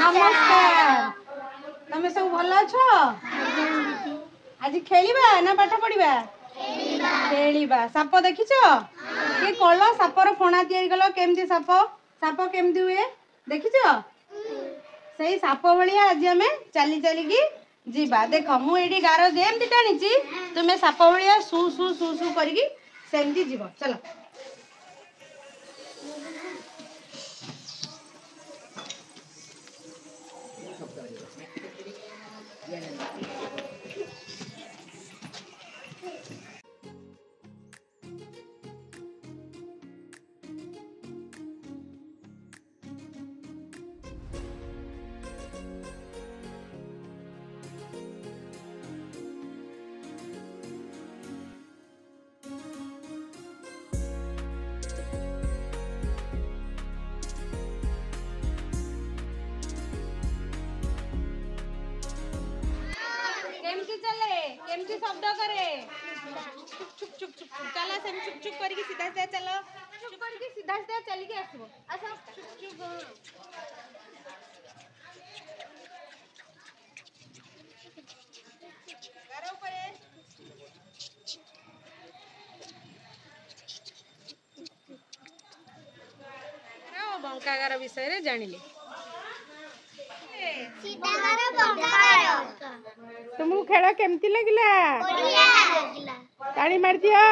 नमस्कार तमे सब भल अछ आज खेलिबा ना पाठ पढ़िबा खेलिबा साप देखिछ के कल सापर फणा तैयारी कल केमती साप साप केमती हुए देखिछ सही साप भलिया आज आमे चली चली की जीवा देख मु एडी गार देमती टाणीची तुमे साप भलिया सु सु सु सु करिकी सेमती जीव चलो केमती शब्द करे चुप चुप चुप चुप चला सेम चुप चुप करके सीधा सीधा चलो चुप करके सीधा सीधा चली के आसबो अच्छा चुप चुप गारो परे गारो बंकागार विषय रे जानिले सीतागार बंकागार तुमको खेल केमती लगिला ताली मार दियो।